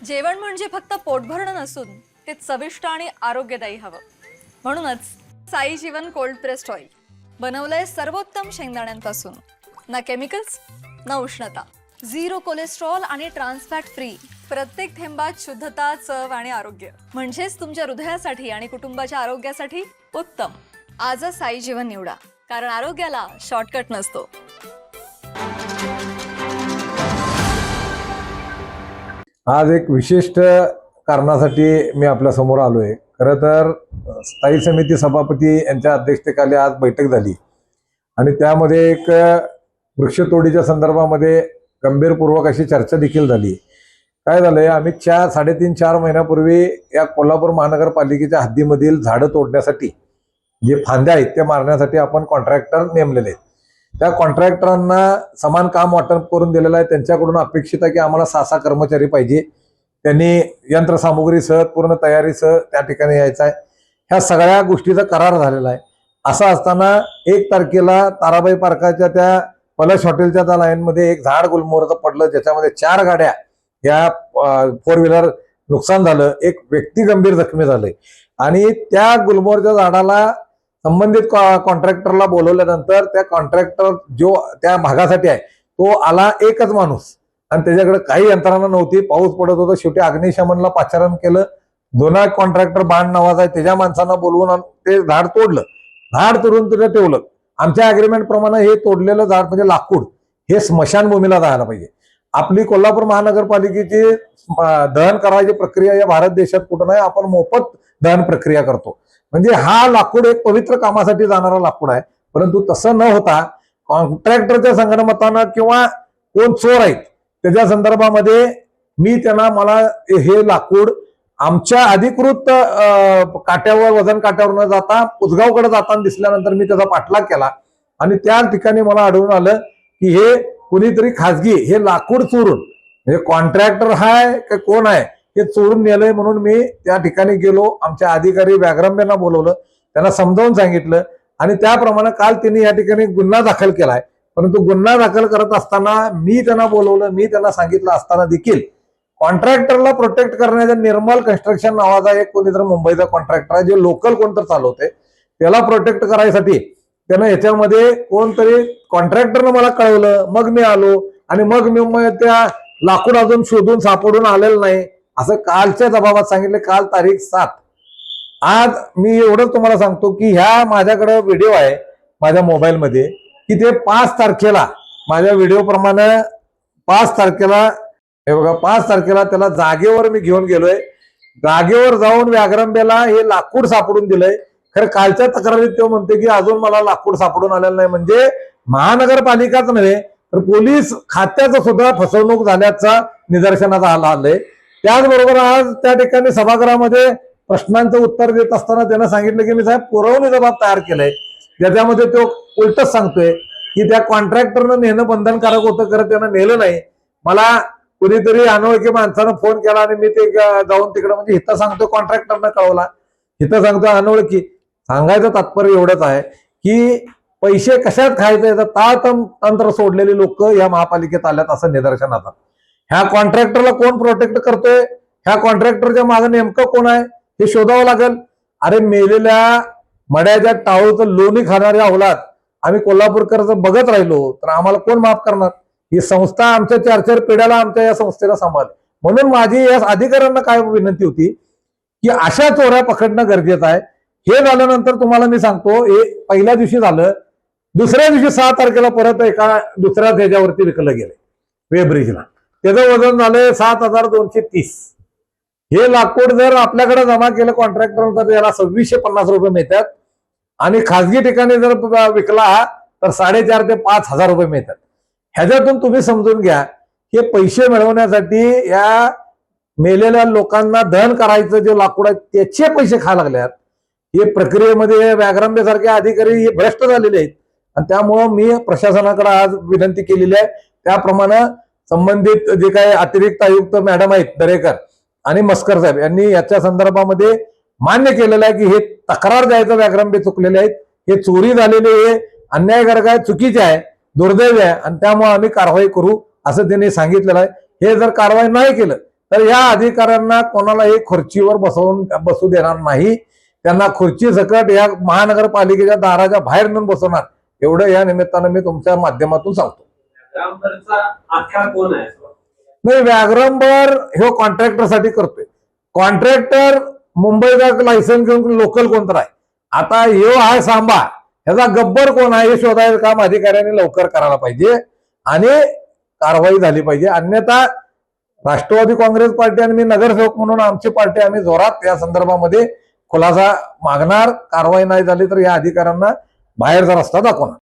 जेवण म्हणजे फक्त पोटभरणं नसून ते चविष्ट आणि आरोग्यदायी हवं. म्हणूनच साई जीवन कोल्ड प्रेस्ड ऑइल बनवलंय सर्वोत्तम शेंगदाण्यांपासून. ना केमिकल्स ना उष्णता, झिरो कोलेस्ट्रॉल आणि ट्रान्सफॅट फ्री. प्रत्येक थेंबात शुद्धता, चव आणि आरोग्य. म्हणजेच तुमच्या हृदयासाठी आणि कुटुंबाच्या आरोग्यासाठी उत्तम. आजच साई जीवन निवडा, कारण आरोग्याला शॉर्टकट नसतो. आज एक विशिष्ट कारणासाठी मी आपल्या समोर आलोय. खरं तर स्थायी समिती सभापती यांच्या अध्यक्षतेखाली आज बैठक झाली आणि त्यामध्ये एक वृक्षतोडीच्या संदर्भामध्ये गंभीरपूर्वक अशी चर्चा देखील झाली. काय झालंय, आम्ही 3.5-4 महिन्यापूर्वी या कोल्हापूर महानगरपालिकेच्या हद्दीमधील झाडं तोडण्यासाठी जे फांद्या आहेत त्या मारण्यासाठी आपण कॉन्ट्रॅक्टर नेमलेले आहेत. त्या कॉन्ट्रॅक्टरांना समान काम वाटप करून दिलेलं आहे. त्यांच्याकडून अपेक्षित आहे की आम्हाला 6 कर्मचारी पाहिजे. त्यांनी यंत्रसामुग्रीसह पूर्ण तयारीसह त्या ठिकाणी यायचं आहे. ह्या सगळ्या गोष्टीचा करार झालेला आहे. असं असताना 1 तारखेला ताराबाई पार्काच्या त्या पलश हॉटेलच्या त्या लाईनमध्ये एक झाड गुलमोहराचं पडलं, ज्याच्यामध्ये 4 गाड्या या 4 व्हीलर नुकसान झालं. एक व्यक्ती गंभीर जखमी झाले आणि त्या गुलमोहरच्या झाडाला संबंधित कॉन्ट्रॅक्टरला बोलवल्यानंतर त्या कॉन्ट्रॅक्टर जो त्या भागासाठी आहे तो आला, एकच माणूस, आणि त्याच्याकडे काही यंत्रणा नव्हती. पाऊस पडत होता. शेवटी अग्निशमनला पाचारण केलं. दोन कॉन्ट्रॅक्टर बाण नावाचा आहे त्याच्या माणसांना बोलवून ते झाड तोडलं. झाड तोडून तिथे ठेवलं. आमच्या अग्रीमेंट प्रमाणे हे तोडलेलं झाड म्हणजे लाकूड हे स्मशानभूमीला जायला पाहिजे. आपली कोल्हापूर महानगरपालिकेची दहन करायची प्रक्रिया या भारत देशात कुठं नाही. आपण मोफत दहन प्रक्रिया करतो. म्हणजे हा लाकूड एक पवित्र कामासाठी जाणारा लाकूड आहे. परंतु तसं न होता कॉन्ट्रॅक्टरच्या संगणमतानं किंवा कोण चोर आहेत त्याच्या संदर्भामध्ये मी त्यांना, मला हे लाकूड आमच्या अधिकृत काट्यावर, वजन काट्यावर न जाता उजगावकडे जाताना दिसल्यानंतर मी त्याचा पाठलाग केला आणि त्या ठिकाणी मला आढळून आलं की हे कुणीतरी खाजगी हे लाकूड चोरून, म्हणजे कॉन्ट्रॅक्टर आहे का कोण आहे हे चोरून नेलंय. म्हणून मी त्या ठिकाणी गेलो. आमच्या अधिकारी व्याघ्रंब्यांना बोलवलं, त्यांना समजावून सांगितलं आणि त्याप्रमाणे काल त्यांनी या ठिकाणी गुन्हा दाखल केलाय. परंतु गुन्हा दाखल करत असताना मी त्यांना बोलवलं, मी त्यांना सांगितलं असताना देखील कॉन्ट्रॅक्टरला प्रोटेक्ट करण्याचा निर्मल कन्स्ट्रक्शन नावाचा एक कोणीतरी मुंबईचा कॉन्ट्रॅक्टर आहे, जे लोकल कोणतर चालवते, त्याला प्रोटेक्ट करायसाठी त्यानं याच्यामध्ये कोणतरी कॉन्ट्रॅक्टरनं मला कळवलं. मग मी आलो आणि मग मी त्या लाकूड अजून शोधून सापडून आलेलं नाही असं कालच्या जबाबात सांगितलं. काल तारीख 7. आज मी एवढंच तुम्हाला सांगतो की ह्या माझ्याकडे व्हिडिओ आहे माझ्या मोबाईलमध्ये की ते 5 तारखेला माझ्या व्हिडिओ प्रमाणे 5 तारखेला, हे बघा, 5 तारखेला त्याला जागेवर मी घेऊन गेलोय. जागेवर जाऊन व्याघ्रंब्याला हे लाकूड सापडून दिलंय. खरं कालच्या तक्रारीत तो म्हणते की अजून मला लाकूड सापडून आलेलं नाही. म्हणजे महानगरपालिकाच नव्हे तर पोलीस खात्याचं सुद्धा फसवणूक झाल्याचा निदर्शनास आलंय. त्याचबरोबर आज त्या ठिकाणी सभागृहामध्ये प्रश्नांचं उत्तर देत असताना त्यानं सांगितलं की मी साहेब पुरवणी जबाब तयार केलाय. ज्याच्यामध्ये तो उलटच सांगतोय की त्या कॉन्ट्रॅक्टरनं नेणं बंधनकारक होतं, खरं त्यानं नेलं नाही. मला कुणीतरी अनोळखी माणसानं फोन केला आणि मी ते जाऊन तिकडं, म्हणजे इथं सांगतोय कॉन्ट्रॅक्टरनं कळवला, इथं सांगतोय अनोळखी. सांगायचं तात्पर्य एवढंच आहे की पैसे कशात खायचे तंत्र सोडलेली लोक या महापालिकेत आल्यात असं निदर्शन आता. ह्या कॉन्ट्रॅक्टरला कोण प्रोटेक्ट करतोय, ह्या कॉन्ट्रॅक्टरच्या मागे नेमकं कोण आहे हे शोधावं लागेल. अरे मेलेल्या मड्याच्या टाळूचं लोणी खाणाऱ्या अवलाद आम्ही कोल्हापूरकरचं बघत राहिलो तर आम्हाला कोण माफ करणार. ही संस्था आमच्या 4-4 पिढ्याला आमच्या या संस्थेला सांभाळ. म्हणून माझी या अधिकाऱ्यांना काय विनंती होती की अशा चोऱ्या पकडणं गरजेचं आहे. हे झाल्यानंतर तुम्हाला मी सांगतो, हे पहिल्या दिवशी झालं. दुसऱ्या दिवशी 6 तारखेला परत एका दुसऱ्या ह्याच्यावरती विकलं गेलं वेब्रिजला. त्याचं वजन झालंय 7,230. हे लाकूड जर आपल्याकडे जमा केलं कॉन्ट्रॅक्टर तर याला 2,650 रुपये मिळतात आणि खासगी ठिकाणी जर विकला तर 4,500 ते 5,000 रुपये मिळतात. ह्याच्यातून तुम्ही समजून घ्या हे पैसे मिळवण्यासाठी या मेलेल्या लोकांना दहन करायचं जे लाकूड आहे त्याचे पैसे खायला लागल्यात. हे प्रक्रियेमध्ये व्याघ्रंब्यासारखे अधिकारी हे भ्रष्ट झालेले आहेत आणि त्यामुळं मी प्रशासनाकडे आज विनंती केलेली आहे. त्याप्रमाणे संबंधित जे काही अतिरिक्त आयुक्त मॅडम आहेत दरेकर आणि मस्कर साहेब यांनी याच्या संदर्भामध्ये मान्य केलेलं आहे की हे तक्रार द्यायचं व्याघ्रंबे चुकलेले आहेत, हे चोरी झालेली आहे, अन्यायकारक आहे, चुकीचे आहे, दुर्दैव आहे आणि त्यामुळे आम्ही कारवाई करू असं त्यांनी सांगितलेलं आहे. हे जर कारवाई नाही केलं तर या अधिकाऱ्यांना कोणालाही खुर्चीवर बसू देणार नाही. त्यांना खुर्ची सकट या महानगरपालिकेच्या दाराच्या बाहेर नेऊन बसवणार, एवढं या निमित्तानं मी तुमच्या माध्यमातून सांगतो. कोण आहे? नाही, व्याघ्रंबर हे कॉन्ट्रॅक्टरसाठी करतोय. कॉन्ट्रॅक्टर मुंबईचा लायसन्स घेऊन लोकल कोणतर आहे. आता ह्यो आहे सांबा, ह्याचा गब्बर कोण आहे हे शोधायचं काम अधिकाऱ्यांनी लवकर करायला पाहिजे आणि कारवाई झाली पाहिजे. अन्यथा राष्ट्रवादी काँग्रेस पार्टी आणि मी नगरसेवक म्हणून आमची पार्टी आम्ही जोरात या संदर्भामध्ये खुलासा मागणार. कारवाई नाही झाली तर या अधिकाऱ्यांना बाहेरचा रस्ता दाखवणार.